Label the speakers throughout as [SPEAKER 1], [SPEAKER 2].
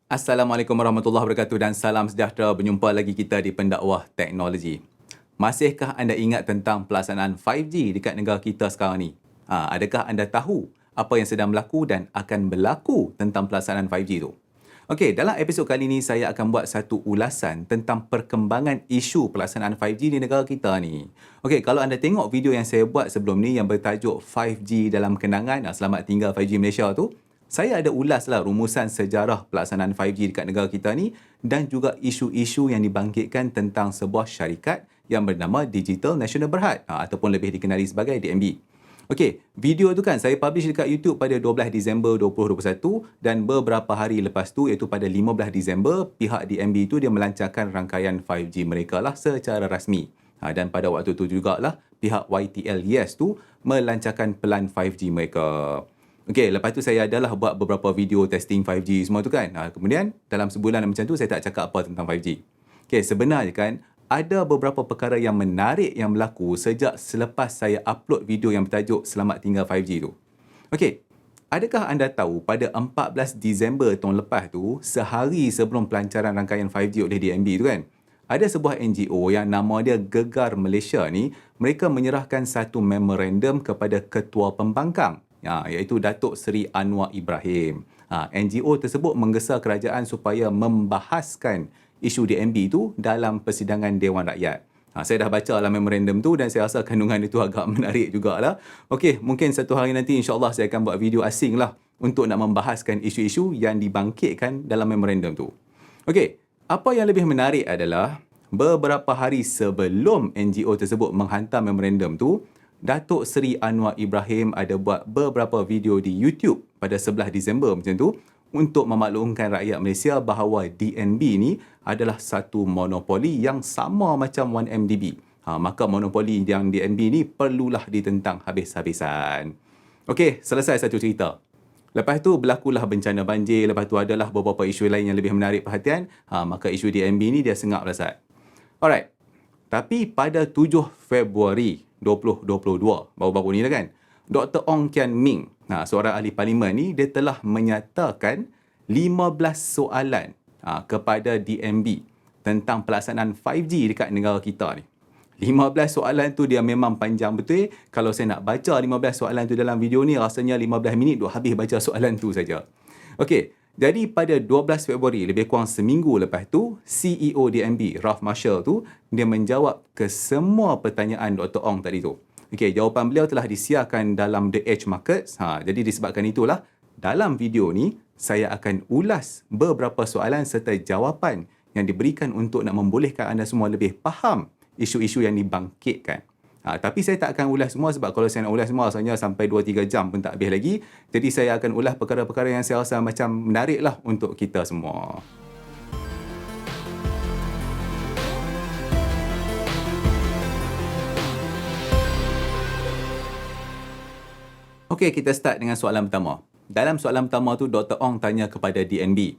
[SPEAKER 1] Assalamualaikum warahmatullahi wabarakatuh dan salam sejahtera. Berjumpa lagi kita di Pendakwah Teknologi. Masihkah anda ingat tentang pelaksanaan 5G dekat negara kita sekarang ni? Adakah anda tahu apa yang sedang berlaku dan akan berlaku tentang pelaksanaan 5G tu? Okey, dalam episod kali ini saya akan buat satu ulasan tentang perkembangan isu pelaksanaan 5G di negara kita ni. Okey, kalau anda tengok video yang saya buat sebelum ni yang bertajuk 5G dalam kenangan, selamat tinggal 5G Malaysia tu, saya ada ulaslah rumusan sejarah pelaksanaan 5G dekat negara kita ni dan juga isu-isu yang dibangkitkan tentang sebuah syarikat yang bernama Digital Nasional Berhad ataupun lebih dikenali sebagai DNB. Okey, video tu kan saya publish dekat YouTube pada 12 Disember 2021 dan beberapa hari lepas tu iaitu pada 15 Disember pihak DNB tu dia melancarkan rangkaian 5G mereka lah secara rasmi. Dan pada waktu tu jugalah pihak YTL Yes tu melancarkan pelan 5G mereka. Okey, lepas tu saya adalah buat beberapa video testing 5G semua tu kan. Kemudian dalam sebulan macam tu saya tak cakap apa tentang 5G. Okey, sebenarnya kan ada beberapa perkara yang menarik yang berlaku sejak selepas saya upload video yang bertajuk Selamat Tinggal 5G tu. Okey, adakah anda tahu pada 14 Disember tahun lepas tu, sehari sebelum pelancaran rangkaian 5G oleh DNB tu kan, ada sebuah NGO yang nama dia Gegar Malaysia ni, mereka menyerahkan satu memorandum kepada Ketua Pembangkang iaitu Datuk Seri Anwar Ibrahim. NGO tersebut menggesa kerajaan supaya membahaskan isu DNB itu dalam persidangan Dewan Rakyat. Saya dah baca dalam memorandum tu dan saya rasa kandungan itu agak menarik jugalah. Okey, mungkin satu hari nanti insya-Allah saya akan buat video asing lah untuk nak membahaskan isu-isu yang dibangkitkan dalam memorandum tu. Okey, apa yang lebih menarik adalah beberapa hari sebelum NGO tersebut menghantar memorandum tu, Datuk Seri Anwar Ibrahim ada buat beberapa video di YouTube pada 11 Disember macam tu untuk memaklumkan rakyat Malaysia bahawa DNB ni adalah satu monopoli yang sama macam 1MDB. Maka monopoli yang DNB ni perlulah ditentang habis-habisan. Okey, selesai satu cerita. Lepas tu berlakulah bencana banjir, lepas tu adalah beberapa isu lain yang lebih menarik perhatian. Maka isu DNB ni dia sengap rasat. Alright. Tapi pada 7 Februari 2022, baru-baru ni lah kan, Dr. Ong Kian Ming, seorang ahli parlimen ni, dia telah menyatakan 15 soalan kepada DNB tentang pelaksanaan 5G dekat negara kita ni. 15 soalan tu dia memang panjang betul. Kalau saya nak baca 15 soalan tu dalam video ni, rasanya 15 minit duk habis baca soalan tu saja. Okey, jadi pada 12 Februari, lebih kurang seminggu lepas tu, CEO DNB, Ralph Marshall tu, dia menjawab ke semua pertanyaan Dr. Ong tadi tu. Okey, jawapan beliau telah disiarkan dalam The Edge Markets. Jadi disebabkan itulah, dalam video ni, saya akan ulas beberapa soalan serta jawapan yang diberikan untuk nak membolehkan anda semua lebih faham isu-isu yang dibangkitkan. Tapi saya tak akan ulas semua sebab kalau saya nak ulas semua rasanya sampai 2-3 jam pun tak habis lagi. Jadi saya akan ulas perkara-perkara yang saya rasa macam menarik lah untuk kita semua. Okey, kita start dengan soalan pertama. Dalam soalan pertama tu, Dr. Ong tanya kepada DNB.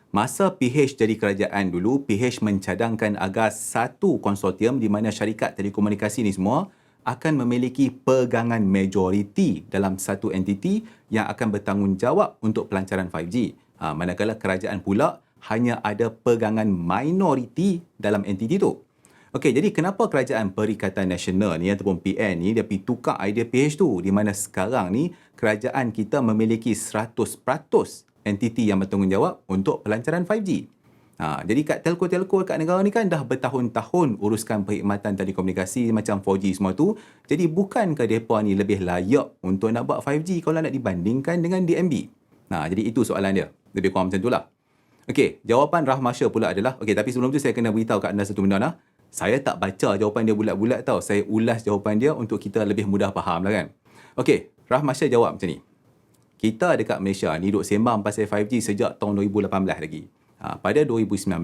[SPEAKER 1] Masa PH jadi kerajaan dulu, PH mencadangkan agar satu konsortium di mana syarikat telekomunikasi ni semua akan memiliki pegangan majoriti dalam satu entiti yang akan bertanggungjawab untuk pelancaran 5G. Manakala kerajaan pula hanya ada pegangan minoriti dalam entiti tu. Okey, jadi kenapa Kerajaan Perikatan Nasional ni ataupun PN ni dia pergi tukar idea PH tu di mana sekarang ni kerajaan kita memiliki 100% entiti yang bertanggungjawab untuk pelancaran 5G. Jadi kat telco-telco kat negara ni kan dah bertahun-tahun uruskan perkhidmatan telekomunikasi macam 4G semua tu. Jadi bukankah mereka ni lebih layak untuk nak buat 5G kalau nak dibandingkan dengan DNB? Jadi itu soalan dia. Lebih kurang macam tu lah. Okey, jawapan Ralph Marshall pula adalah, okey, tapi sebelum tu saya kena beritahu kat anda satu benda lah. Saya tak baca jawapan dia bulat-bulat tau. Saya ulas jawapan dia untuk kita lebih mudah faham lah kan. Okey, Ralph Marshall jawab macam ni. Kita dekat Malaysia ni duk sembang pasal 5G sejak tahun 2018 lagi. Pada 2019,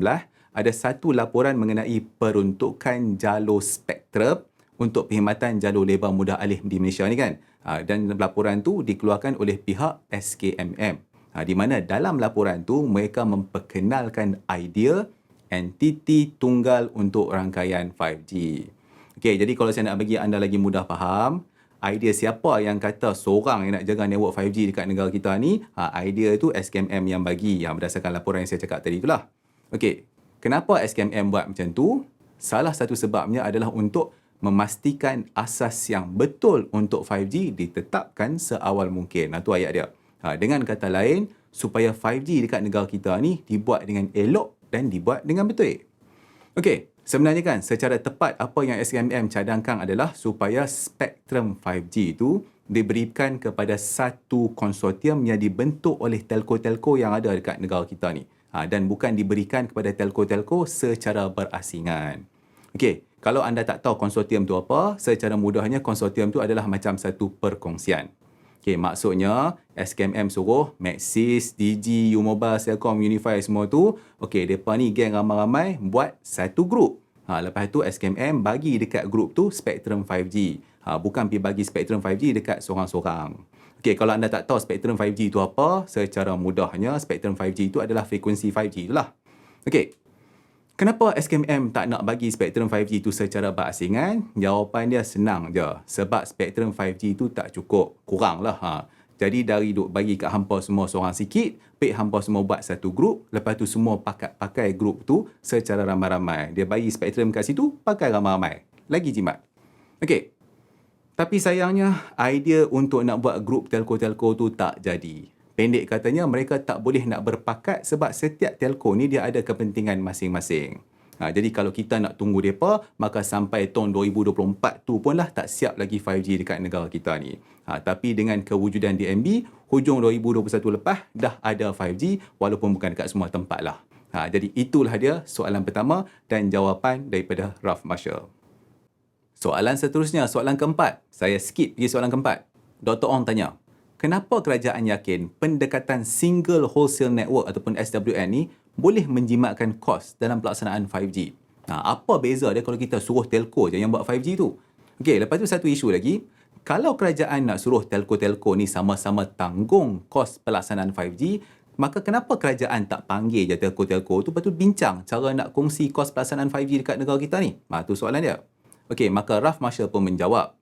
[SPEAKER 1] ada satu laporan mengenai peruntukan jalur spektrum untuk perkhidmatan jalur lebar mudah alih di Malaysia ni kan. Dan laporan tu dikeluarkan oleh pihak SKMM. Di mana dalam laporan tu mereka memperkenalkan idea entiti tunggal untuk rangkaian 5G. Okey, jadi kalau saya nak bagi anda lagi mudah faham, idea siapa yang kata seorang yang nak jaga network 5G dekat negara kita ni, idea tu SKMM yang bagi, berdasarkan laporan yang saya cakap tadi itulah. Okey, kenapa SKMM buat macam tu? Salah satu sebabnya adalah untuk memastikan asas yang betul untuk 5G ditetapkan seawal mungkin. Itu ayat dia. Dengan kata lain, supaya 5G dekat negara kita ni dibuat dengan elok dan dibuat dengan betul. Okey, sebenarnya kan secara tepat apa yang SKMM cadangkan adalah supaya spektrum 5G itu diberikan kepada satu konsortium yang dibentuk oleh telco-telco yang ada dekat negara kita ni. Dan bukan diberikan kepada telco-telco secara berasingan. Okey, kalau anda tak tahu konsortium tu apa, secara mudahnya konsortium tu adalah macam satu perkongsian. Okey, maksudnya SKMM suruh Maxis, Digi, U-Mobile, Celcom, Unify semua tu, okey, depa ni geng ramai-ramai buat satu grup. Lepas tu SKMM bagi dekat grup tu spektrum 5G. Bukan pergi bagi spektrum 5G dekat seorang-seorang. Okey, kalau anda tak tahu spektrum 5G itu apa, secara mudahnya spektrum 5G itu adalah frekuensi 5G itulah. Okey. Kenapa SKMM tak nak bagi spektrum 5G itu secara berasingan? Jawapan dia senang je. Sebab spektrum 5G itu tak cukup. Kurang lah. Jadi dari bagi kat hampa semua seorang sikit, hampa semua buat satu grup, lepas tu semua pakai grup tu secara ramai-ramai. Dia bagi spektrum kat situ, pakai ramai-ramai. Lagi jimat. Okey. Tapi sayangnya, idea untuk nak buat grup telco-telco tu tak jadi. Pendek katanya, mereka tak boleh nak berpakat sebab setiap telco ni dia ada kepentingan masing-masing. Jadi kalau kita nak tunggu mereka, maka sampai tahun 2024 tu pun lah tak siap lagi 5G dekat negara kita ni. Tapi dengan kewujudan DNB, hujung 2021 lepas dah ada 5G walaupun bukan dekat semua tempat lah. Jadi itulah dia soalan pertama dan jawapan daripada Ralph Marshall. Soalan seterusnya, soalan keempat. Saya skip pergi soalan keempat. Dr. Ong tanya, kenapa kerajaan yakin pendekatan Single Wholesale Network ataupun SWN ni boleh menjimatkan kos dalam pelaksanaan 5G? Apa beza dia kalau kita suruh telco je yang buat 5G tu? Okey, lepas tu satu isu lagi. Kalau kerajaan nak suruh telco-telco ni sama-sama tanggung kos pelaksanaan 5G, maka kenapa kerajaan tak panggil je telco-telco tu lepas tu bincang cara nak kongsi kos pelaksanaan 5G dekat negara kita ni? Tu soalan dia. Okey, maka Ralph Marshall pun menjawab.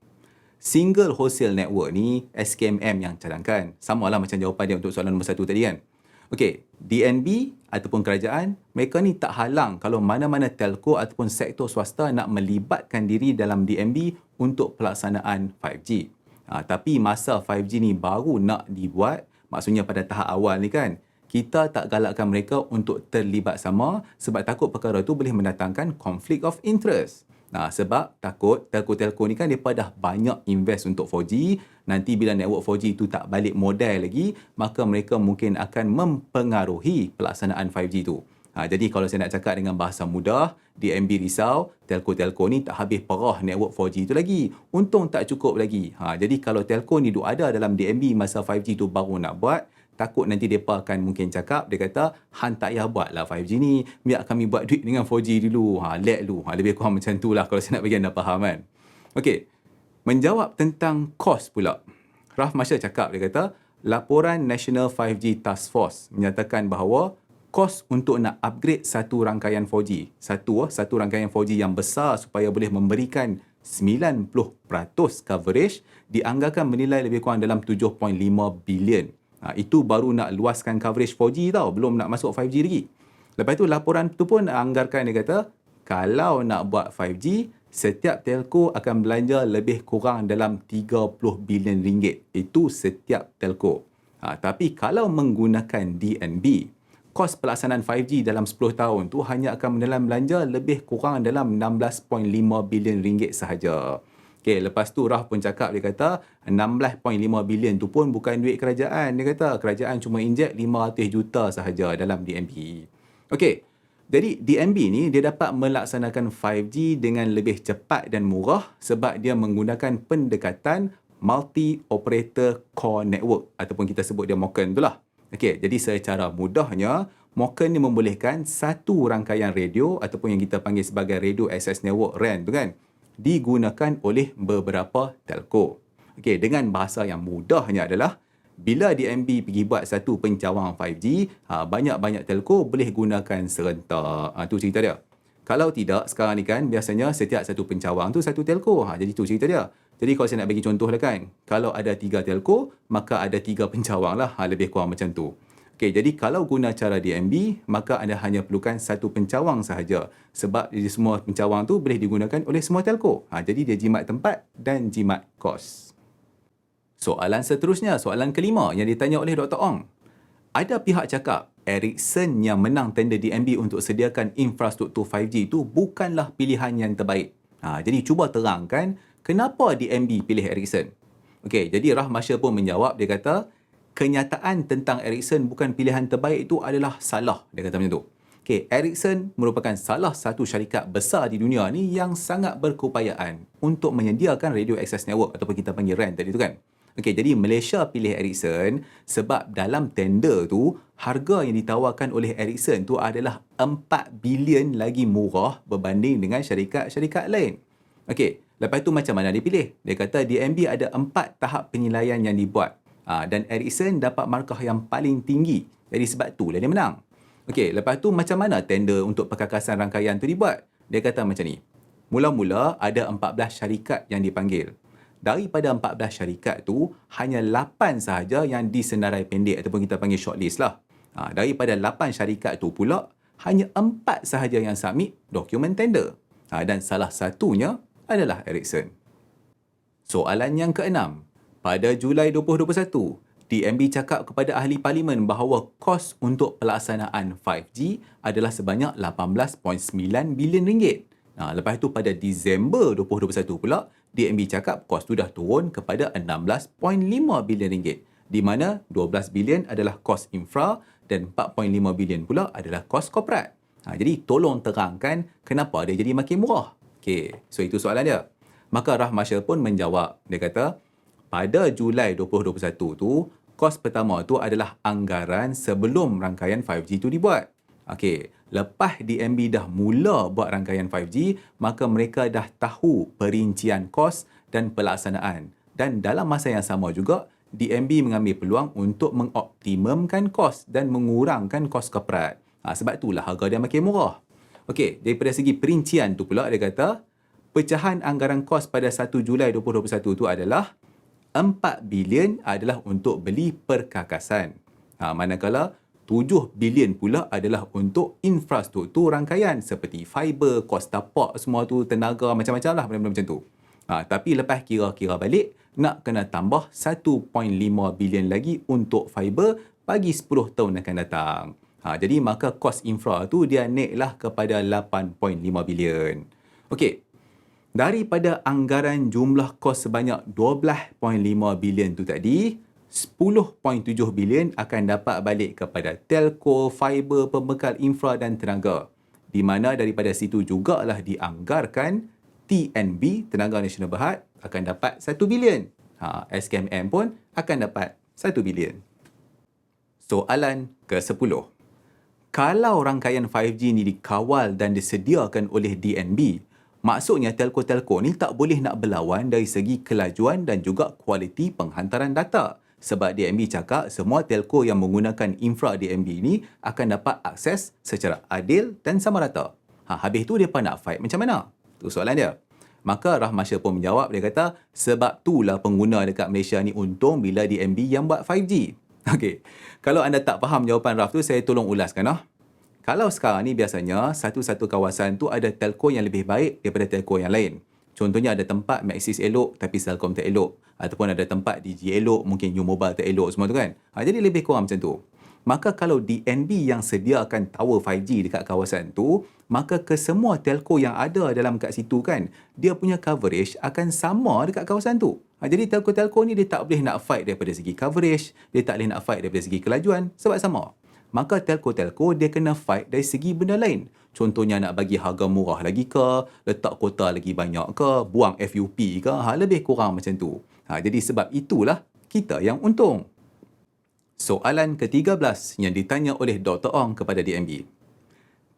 [SPEAKER 1] Single Wholesale Network ni SKMM yang cadangkan. Sama lah macam jawapan dia untuk soalan nombor 1 tadi kan. Okey, DNB ataupun kerajaan, mereka ni tak halang kalau mana-mana telco ataupun sektor swasta nak melibatkan diri dalam DNB untuk pelaksanaan 5G. Tapi masa 5G ni baru nak dibuat, maksudnya pada tahap awal ni kan, kita tak galakkan mereka untuk terlibat sama sebab takut perkara tu boleh mendatangkan conflict of interest. Sebab takut telco-telco ni kan mereka dah banyak invest untuk 4G. Nanti bila network 4G tu tak balik modal lagi, maka mereka mungkin akan mempengaruhi pelaksanaan 5G tu. Jadi kalau saya nak cakap dengan bahasa mudah, DNB risau telco-telco ni tak habis perah network 4G tu lagi. Untung tak cukup lagi. Jadi kalau telco ni duk ada dalam DNB masa 5G tu baru nak buat, takut nanti mereka akan mungkin cakap, dia kata, Han tak payah buatlah 5G ni, biar kami buat duit dengan 4G dulu, lag dulu. Lebih kurang macam tu lah kalau saya nak bagi anda faham kan. Okey, menjawab tentang kos pula. Ralph Marshall cakap, dia kata, laporan National 5G Task Force menyatakan bahawa kos untuk nak upgrade satu rangkaian 4G, satu rangkaian 4G yang besar supaya boleh memberikan 90% coverage, dianggarkan menilai lebih kurang dalam 7.5 bilion. Itu baru nak luaskan coverage 4G tau, belum nak masuk 5G lagi. Lepas tu laporan tu pun anggarkan, dia kata, kalau nak buat 5G, setiap telco akan belanja lebih kurang dalam 30 bilion ringgit. Itu setiap telco. Tapi kalau menggunakan DNB, kos pelaksanaan 5G dalam 10 tahun tu hanya akan menelan belanja lebih kurang dalam 16.5 bilion ringgit sahaja. Okey, lepas tu Ralph pun cakap, dia kata 16.5 bilion tu pun bukan duit kerajaan. Dia kata kerajaan cuma injek 500 juta sahaja dalam DNB. Okey, jadi DNB ni dia dapat melaksanakan 5G dengan lebih cepat dan murah sebab dia menggunakan pendekatan Multi-Operator Core Network ataupun kita sebut dia MOCN tu lah. Okey, jadi secara mudahnya MOCN ni membolehkan satu rangkaian radio ataupun yang kita panggil sebagai Radio Access Network RAN tu kan, digunakan oleh beberapa telco. Okey, dengan bahasa yang mudahnya adalah bila DNB pergi buat satu pencawang 5G, banyak-banyak telco boleh gunakan serentak. Tu cerita dia. Kalau tidak, sekarang ni kan biasanya setiap satu pencawang tu satu telco. Jadi tu cerita dia. Jadi kalau saya nak bagi contoh lah kan, kalau ada 3 telco, maka ada 3 pencawang lah, lebih kurang macam tu. Okey, jadi kalau guna cara DNB, maka anda hanya perlukan satu pencawang sahaja. Sebab semua pencawang tu boleh digunakan oleh semua telco. Jadi dia jimat tempat dan jimat kos. Soalan seterusnya, soalan kelima yang ditanya oleh Dr. Ong. Ada pihak cakap Ericsson yang menang tender DNB untuk sediakan infrastruktur 5G itu bukanlah pilihan yang terbaik. Jadi cuba terangkan kenapa DNB pilih Ericsson. Okey, jadi Rahmasya pun menjawab, dia kata kenyataan tentang Ericsson bukan pilihan terbaik itu adalah salah. Dia kata macam tu. Okey, Ericsson merupakan salah satu syarikat besar di dunia ni yang sangat berkeupayaan untuk menyediakan radio access network ataupun kita panggil RAN tadi tu kan. Okey, jadi Malaysia pilih Ericsson sebab dalam tender tu, harga yang ditawarkan oleh Ericsson tu adalah 4 bilion lagi murah berbanding dengan syarikat-syarikat lain. Okey, lepas tu macam mana dia pilih? Dia kata DNB ada 4 tahap penilaian yang dibuat. Dan Ericsson dapat markah yang paling tinggi. Jadi sebab itulah dia menang. Okey, lepas tu macam mana tender untuk perkakasan rangkaian tu dibuat? Dia kata macam ni. Mula-mula ada 14 syarikat yang dipanggil. Daripada 14 syarikat tu, hanya 8 sahaja yang disenarai pendek ataupun kita panggil shortlist lah. Daripada 8 syarikat tu pula, hanya 4 sahaja yang submit dokumen tender. Dan salah satunya adalah Ericsson. Soalan yang keenam. Pada Julai 2021, DNB cakap kepada ahli parlimen bahawa kos untuk pelaksanaan 5G adalah sebanyak 18.9 bilion ringgit. Lepas tu pada Disember 2021 pula, DNB cakap kos tu dah turun kepada 16.5 bilion ringgit, di mana 12 bilion adalah kos infra dan 4.5 bilion pula adalah kos korporat. Jadi tolong terangkan kenapa dia jadi makin murah. Okey, so itu soalan dia. Maka Rahmasya pun menjawab. Dia kata, pada Julai 2021 tu, kos pertama tu adalah anggaran sebelum rangkaian 5G tu dibuat. Okey, lepas DNB dah mula buat rangkaian 5G, maka mereka dah tahu perincian kos dan pelaksanaan. Dan dalam masa yang sama juga, DNB mengambil peluang untuk mengoptimumkan kos dan mengurangkan kos korporat. Sebab itulah harga dia makin murah. Okey, daripada segi perincian tu pula, dia kata, pecahan anggaran kos pada 1 Julai 2021 tu adalah 4 bilion adalah untuk beli perkakasan. Manakala 7 bilion pula adalah untuk infrastruktur rangkaian seperti fiber, kos tapak semua tu, tenaga, macam-macam lah benda-benda macam tu. Tapi lepas kira-kira balik, nak kena tambah 1.5 bilion lagi untuk fiber bagi 10 tahun akan datang. Jadi maka kos infra tu dia naiklah kepada 8.5 bilion. Okey. Daripada anggaran jumlah kos sebanyak 12.5 bilion tu tadi, 10.7 bilion akan dapat balik kepada telco, fiber, pembekal infra dan tenaga. Di mana daripada situ jugalah dianggarkan TNB, Tenaga Nasional Berhad, akan dapat 1 bilion. SKMM pun akan dapat 1 bilion. Soalan ke-10. Kalau rangkaian 5G ni dikawal dan disediakan oleh DNB, maksudnya telco-telco ni tak boleh nak berlawan dari segi kelajuan dan juga kualiti penghantaran data. Sebab DNB cakap semua telco yang menggunakan infra DNB ni akan dapat akses secara adil dan sama rata. Habis tu mereka nak fight macam mana? Itu soalan dia. Maka Rahmasya pun menjawab, dia kata sebab itulah pengguna dekat Malaysia ni untung bila DNB yang buat 5G. Okey, kalau anda tak faham jawapan Raf tu, saya tolong ulaskan lah. Kalau sekarang ni biasanya satu-satu kawasan tu ada telco yang lebih baik daripada telco yang lain. Contohnya ada tempat Maxis elok tapi Celcom tak elok. Ataupun ada tempat Digi elok, mungkin U Mobile tak elok semua tu kan. Jadi lebih kurang macam tu. Maka kalau DNB yang sediakan tower 5G dekat kawasan tu, maka kesemua telco yang ada dalam kat situ kan, dia punya coverage akan sama dekat kawasan tu. Jadi telco-telco ni dia tak boleh nak fight daripada segi coverage, dia tak boleh nak fight daripada segi kelajuan sebab sama. Maka telco-telco dia kena fight dari segi benda lain. Contohnya nak bagi harga murah lagi ke, letak kuota lagi banyak ke, buang FUP ke, lebih kurang macam tu. Jadi sebab itulah kita yang untung. Soalan ke-13 yang ditanya oleh Dr. Ong kepada DNB.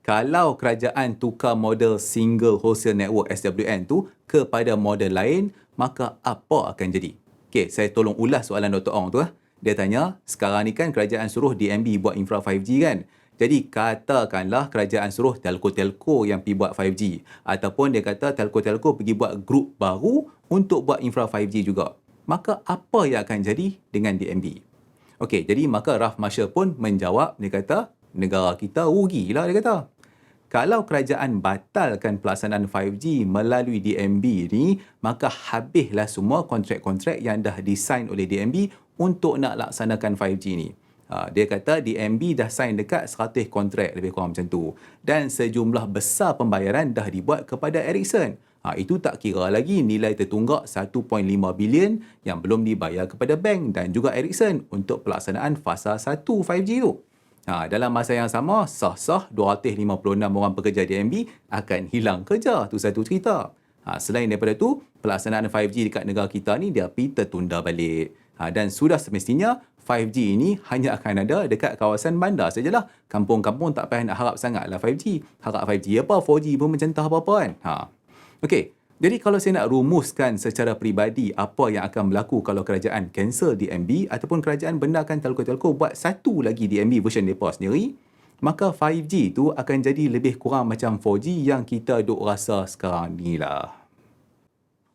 [SPEAKER 1] Kalau kerajaan tukar model Single Wholesale Network SWN tu kepada model lain, maka apa akan jadi? Okey, saya tolong ulas soalan Dr. Ong tu. Dia tanya, sekarang ni kan kerajaan suruh DNB buat infra 5G kan? Jadi katakanlah kerajaan suruh telco-telco yang pergi buat 5G. Ataupun dia kata telco-telco pergi buat grup baru untuk buat infra 5G juga. Maka apa yang akan jadi dengan DNB? Okey, jadi maka Ralph Marshall pun menjawab, dia kata, negara kita rugilah, dia kata. Kalau kerajaan batalkan pelaksanaan 5G melalui DNB ni, maka habislah semua kontrak-kontrak yang dah disign oleh DNB untuk nak laksanakan 5G ni. Dia kata DNB dah sign dekat 100 kontrak lebih kurang macam tu. Dan sejumlah besar pembayaran dah dibuat kepada Ericsson. Itu tak kira lagi nilai tertunggak 1.5 bilion yang belum dibayar kepada bank dan juga Ericsson untuk pelaksanaan fasa 1 5G tu. Dalam masa yang sama, sah-sah 256 orang pekerja DNB akan hilang kerja. Tu satu cerita. Selain daripada tu, pelaksanaan 5G dekat negara kita ni dia tertunda balik. Dan sudah semestinya 5G ini hanya akan ada dekat kawasan bandar sajalah. Kampung-kampung tak payah nak harap sangatlah 5G. Harap 5G apa, 4G pun macam tak apa-apa kan. Okey. Jadi kalau saya nak rumuskan secara peribadi apa yang akan berlaku kalau kerajaan cancel DNB ataupun kerajaan benarkan telco-telco buat satu lagi DNB version mereka sendiri, maka 5G tu akan jadi lebih kurang macam 4G yang kita duk rasa sekarang ni lah.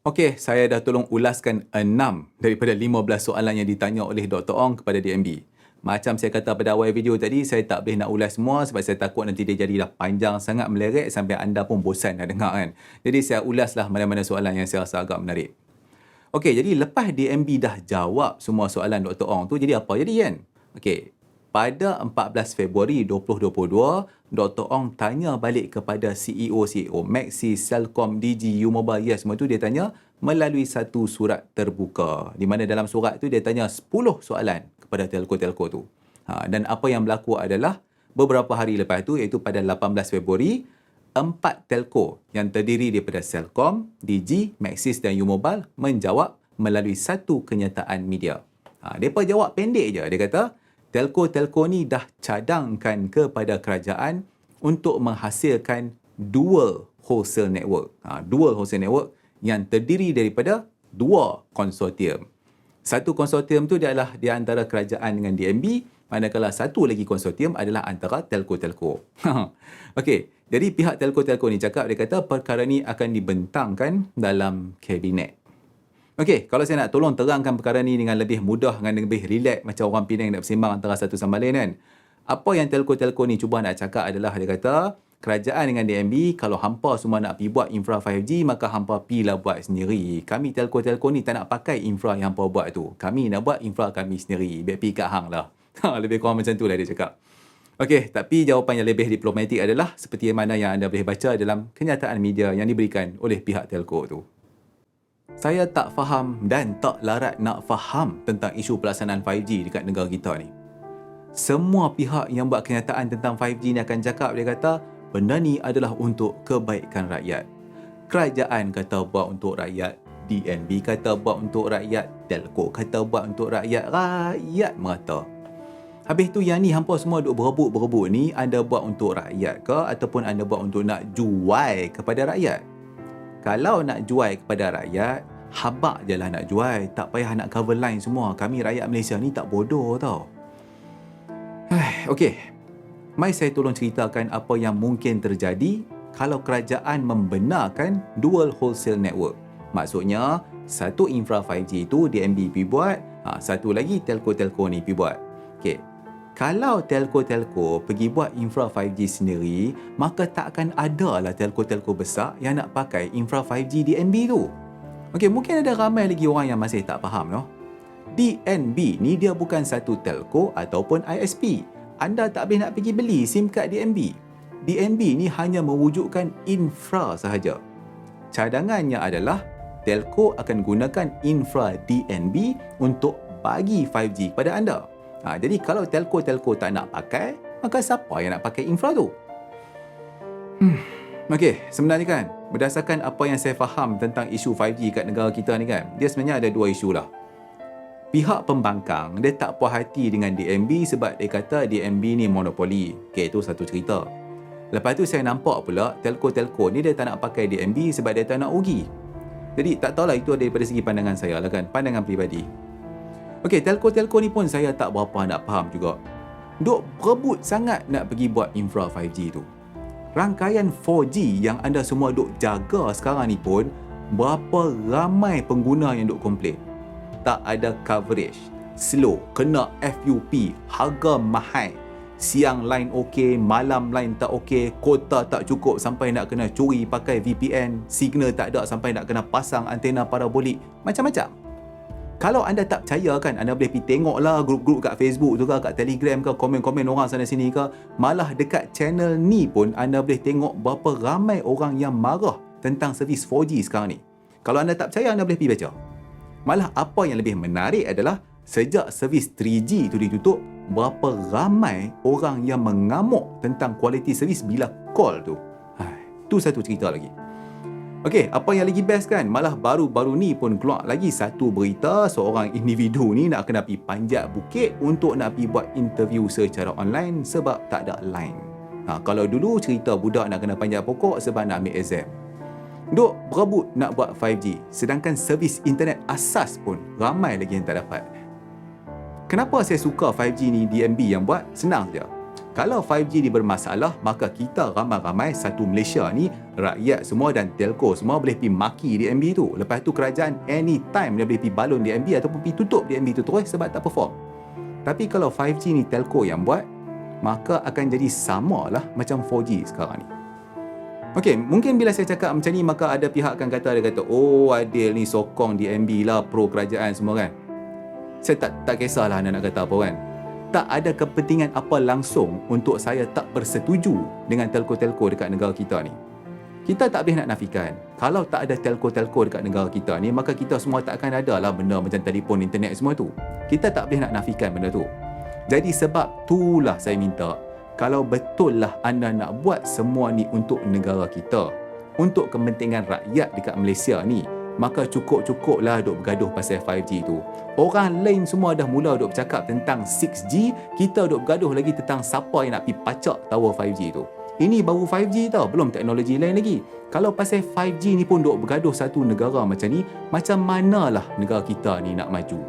[SPEAKER 1] Okey, saya dah tolong ulaskan 6 daripada 15 soalan yang ditanya oleh Dr. Ong kepada DNB. Macam saya kata pada awal video tadi, saya tak boleh nak ulas semua sebab saya takut nanti dia jadi dah panjang sangat meleret sampai anda pun bosan nak dengar kan. Jadi saya ulaslah mana-mana soalan yang saya rasa agak menarik. Okey, jadi lepas DNB dah jawab semua soalan Dr. Ong tu, jadi apa jadi kan? Okey, pada 14 Februari 2022, Dr. Ong tanya balik kepada CEO Maxis, Celcom, Digi, U-Mobile, semua tu dia tanya melalui satu surat terbuka. Di mana dalam surat tu dia tanya 10 soalan kepada telco-telco tu. Dan apa yang berlaku adalah beberapa hari lepas tu, iaitu pada 18 Februari, 4 telco yang terdiri daripada Celcom, Digi, Maxis dan U-Mobile menjawab melalui satu kenyataan media. Mereka jawab pendek je. Dia kata, telco-telco ni dah cadangkan kepada kerajaan untuk menghasilkan dual wholesale network. Dual wholesale network yang terdiri daripada 2 konsortium. Satu konsortium tu adalah di antara kerajaan dengan DNB, manakala satu lagi konsortium adalah antara telco-telco. Okey, jadi pihak telco-telco ni cakap, dia kata perkara ni akan dibentangkan dalam kabinet. Okey, kalau saya nak tolong terangkan perkara ni dengan lebih mudah, dengan lebih relax macam orang Penang nak bersembang antara satu sama lain kan. Apa yang telco-telco ni cuba nak cakap adalah, dia kata kerajaan dengan DNB, kalau hampa semua nak pergi buat infra 5G, maka hampa pilah buat sendiri. Kami telco-telco ni tak nak pakai infra yang hampa buat tu. Kami nak buat infra kami sendiri. Biar pergi kat hang lah. Lebih kurang macam tu lah dia cakap. Okey, tapi jawapan yang lebih diplomatik adalah seperti mana yang anda boleh baca dalam kenyataan media yang diberikan oleh pihak telco tu. Saya tak faham dan tak larat nak faham tentang isu pelaksanaan 5G dekat negara kita ni. Semua pihak yang buat kenyataan tentang 5G ni akan cakap, dia kata, benda ni adalah untuk kebaikan rakyat. Kerajaan kata buat untuk rakyat, DNB kata buat untuk rakyat, telco kata buat untuk rakyat, rakyat merata. Habis tu yang ni hampa semua duk berebut-berebut ni, anda buat untuk rakyat ke ataupun anda buat untuk nak jual kepada rakyat? Kalau nak jual kepada rakyat, habak je lah nak jual. Tak payah nak cover line semua. Kami rakyat Malaysia ni tak bodoh tau. Okey, mari saya tolong ceritakan apa yang mungkin terjadi kalau kerajaan membenarkan dual wholesale network. Maksudnya, satu infra 5G tu DNB pergi buat, satu lagi telco-telco ni pergi buat. Okey, kalau telco-telco pergi buat infra 5G sendiri, maka tak akan ada lah telco-telco besar yang nak pakai infra 5G DNB tu. Okey, mungkin ada ramai lagi orang yang masih tak faham, no? DNB ni dia bukan satu telco ataupun ISP. Anda tak boleh nak pergi beli SIM card DNB. DNB ni hanya mewujudkan infra sahaja. Cadangannya adalah telco akan gunakan infra DNB untuk bagi 5G kepada anda. Jadi kalau telco-telco tak nak pakai, maka siapa yang nak pakai infra tu? Okey, sebenarnya kan, berdasarkan apa yang saya faham tentang isu 5G kat negara kita ni kan, dia sebenarnya ada 2 isu lah. Pihak pembangkang, dia tak puas hati dengan DNB sebab dia kata DNB ni monopoli. Okey, itu satu cerita. Lepas tu saya nampak pula telco-telco ni dia tak nak pakai DNB sebab dia tak nak rugi. Jadi tak tahulah itu daripada segi pandangan saya lah kan, pandangan peribadi. Okey, telco-telco ni pun saya tak berapa nak faham juga. Duk berebut sangat nak pergi buat infra 5G tu. Rangkaian 4G yang anda semua duk jaga sekarang ni pun berapa ramai pengguna yang duk komplain. Tak ada coverage, slow, kena FUP, harga mahal, siang line okey, malam line tak okey, kuota tak cukup sampai nak kena curi pakai VPN, signal tak ada sampai nak kena pasang antena parabolik, macam-macam. Kalau anda tak percaya kan, anda boleh pergi tengoklah grup-grup kat Facebook tu ke, kat Telegram ke, komen-komen orang sana sini ke. Malah dekat channel ni pun anda boleh tengok berapa ramai orang yang marah tentang servis 4G sekarang ni. Kalau anda tak percaya, anda boleh pergi baca. Malah apa yang lebih menarik adalah sejak servis 3G tu ditutup, berapa ramai orang yang mengamuk tentang kualiti servis bila call tu. Tu satu cerita lagi. Okey, apa yang lagi best kan? Malah baru-baru ni pun keluar lagi satu berita seorang individu ni nak kena pergi panjat bukit untuk nak pergi buat interview secara online sebab tak ada line. Kalau dulu cerita budak nak kena panjat pokok sebab nak ambil exam. Duk berebut nak buat 5G, sedangkan servis internet asas pun ramai lagi yang tak dapat. Kenapa saya suka 5G ni DNB yang buat? Senang saja. Kalau 5G ni bermasalah, maka kita ramai-ramai satu Malaysia ni, rakyat semua dan telco semua boleh pergi maki DNB tu. Lepas tu kerajaan anytime dia boleh pergi balon DNB ataupun pergi tutup DNB tu terus sebab tak perform. Tapi kalau 5G ni telco yang buat, maka akan jadi samalah macam 4G sekarang ni. Okey, mungkin bila saya cakap macam ni, maka ada pihak akan kata, oh Adil ni sokong DNB lah, pro kerajaan semua kan. Saya tak kisahlah anda nak kata apa kan. Tak ada kepentingan apa langsung untuk saya tak bersetuju dengan telco-telco dekat negara kita ni. Kita tak boleh nak nafikan, kalau tak ada telco-telco dekat negara kita ni, maka kita semua tak akan ada lah benda macam telefon, internet semua tu. Kita tak boleh nak nafikan benda tu. Jadi sebab itulah saya minta, kalau betul lah anda nak buat semua ni untuk negara kita, untuk kepentingan rakyat dekat Malaysia ni, maka cukup-cukuplah duk bergaduh pasal 5G tu. Orang lain semua dah mula duk bercakap tentang 6G, kita duk bergaduh lagi tentang siapa yang nak pergi pacak tower 5G tu. Ini baru 5G tau, belum teknologi lain lagi. Kalau pasal 5G ni pun duk bergaduh satu negara macam ni, macam manalah negara kita ni nak maju?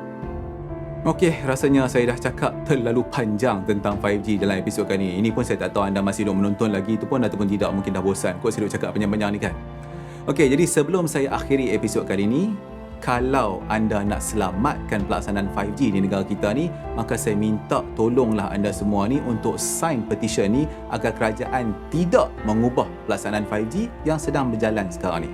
[SPEAKER 1] Okey, rasanya saya dah cakap terlalu panjang tentang 5G dalam episod kali ni. Ini pun saya tak tahu anda masih duk menonton lagi tu pun ataupun tidak, mungkin dah bosan kot saya duk cakap panjang-panjang ni kan. Okey, jadi sebelum saya akhiri episod kali ini, kalau anda nak selamatkan pelaksanaan 5G di negara kita ni, maka saya minta tolonglah anda semua ni untuk sign petition ni agar kerajaan tidak mengubah pelaksanaan 5G yang sedang berjalan sekarang ni.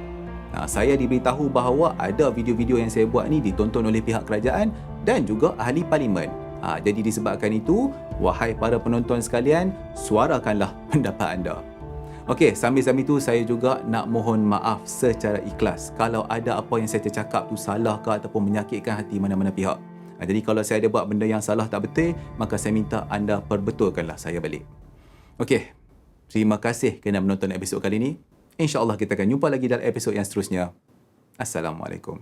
[SPEAKER 1] Saya diberitahu bahawa ada video-video yang saya buat ni ditonton oleh pihak kerajaan dan juga ahli parlimen. Jadi disebabkan itu, wahai para penonton sekalian, suarakanlah pendapat anda. Okey, sambil-sambil tu saya juga nak mohon maaf secara ikhlas kalau ada apa yang saya tercakap tu salah ke ataupun menyakitkan hati mana-mana pihak. Jadi kalau saya ada buat benda yang salah tak betul, maka saya minta anda perbetulkanlah saya balik. Okey, terima kasih kerana menonton episod kali ini. InsyaAllah kita akan jumpa lagi dalam episod yang seterusnya. Assalamualaikum.